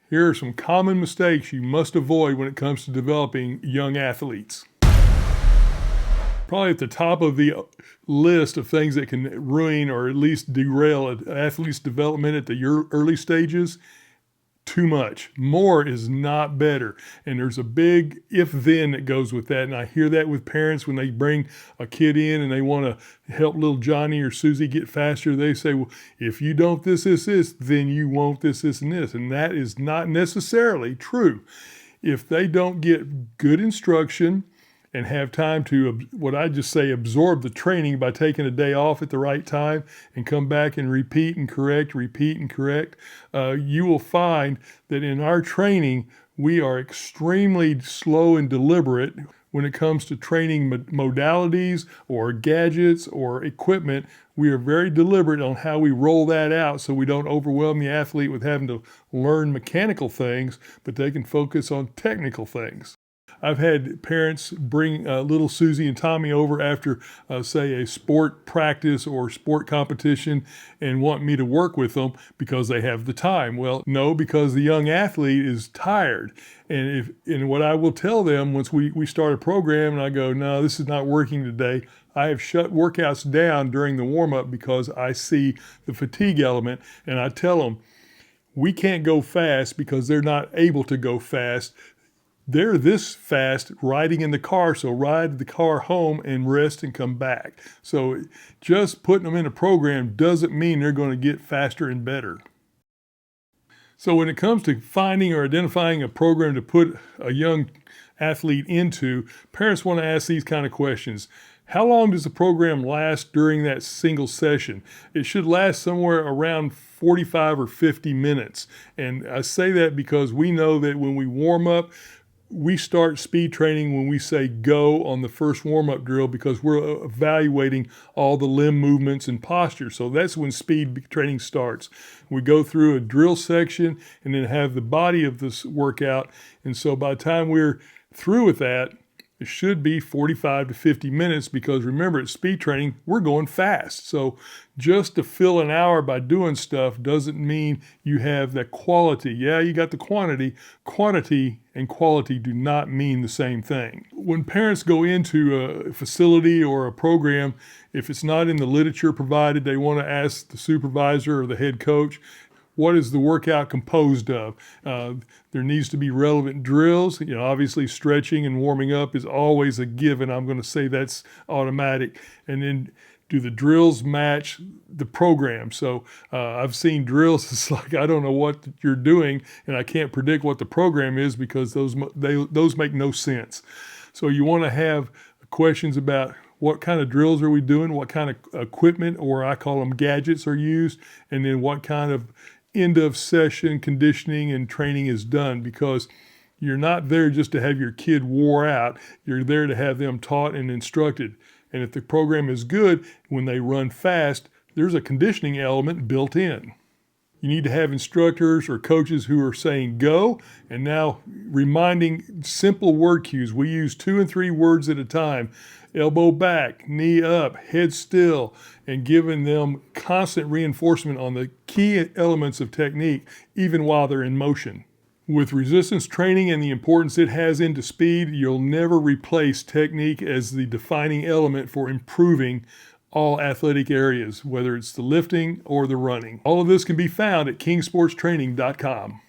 Here are some common mistakes you must avoid when it comes to developing young athletes. Probably at the top of the list of things that can ruin or at least derail an athlete's development at the early stages, too much. More is not better. And there's a big if-then that goes with that. And I hear that with parents when they bring a kid in and they want to help little Johnny or Susie get faster. They say, well, if you don't this, then you won't this, and this. And that is not necessarily true. If they don't get good instruction and have time to, what I just say, absorb the training by taking a day off at the right time and come back and repeat and correct, you will find that in our training, we are extremely slow and deliberate when it comes to training modalities or gadgets or equipment. We are very deliberate on how we roll that out so we don't overwhelm the athlete with having to learn mechanical things, but they can focus on technical things. I've had parents bring little Susie and Tommy over after, say, a sport practice or sport competition and want me to work with them because they have the time. Well, no, because the young athlete is tired. And what I will tell them once we start a program and I go, no, this is not working today, I have shut workouts down during the warm-up because I see the fatigue element, and I tell them, we can't go fast because they're not able to go fast. They're this fast riding in the car, so ride the car home and rest and come back. So just putting them in a program doesn't mean they're going to get faster and better. So when it comes to finding or identifying a program to put a young athlete into, parents want to ask these kind of questions. How long does the program last during that single session? It should last somewhere around 45 or 50 minutes. And I say that because we know that when we warm up, we start speed training when we say go on the first warm-up drill because we're evaluating all the limb movements and posture. So that's when speed training starts. We go through a drill section and then have the body of this workout. And so by the time we're through with that, it should be 45 to 50 minutes because remember, at speed training, we're going fast. So just to fill an hour by doing stuff doesn't mean you have that quality. Yeah, you got the quantity. Quantity and quality do not mean the same thing. When parents go into a facility or a program, if it's not in the literature provided, they want to ask the supervisor or the head coach, what is the workout composed of? There needs to be relevant drills. Obviously stretching and warming up is always a given. I'm going to say that's automatic. And then do the drills match the program? So I've seen drills, it's like, I don't know what you're doing and I can't predict what the program is because those make no sense. So you want to have questions about what kind of drills are we doing, what kind of equipment, or I call them gadgets, are used, and then what kind of end of session conditioning and training is done, because you're not there just to have your kid wore out. You're there to have them taught and instructed. And if the program is good, when they run fast, there's a conditioning element built in. You need to have instructors or coaches who are saying go, and now reminding simple word cues. We use 2 and 3 words at a time. Elbow back, knee up, head still, and giving them constant reinforcement on the key elements of technique, even while they're in motion. With resistance training and the importance it has into speed, you'll never replace technique as the defining element for improving all athletic areas, whether it's the lifting or the running. All of this can be found at kingsportstraining.com.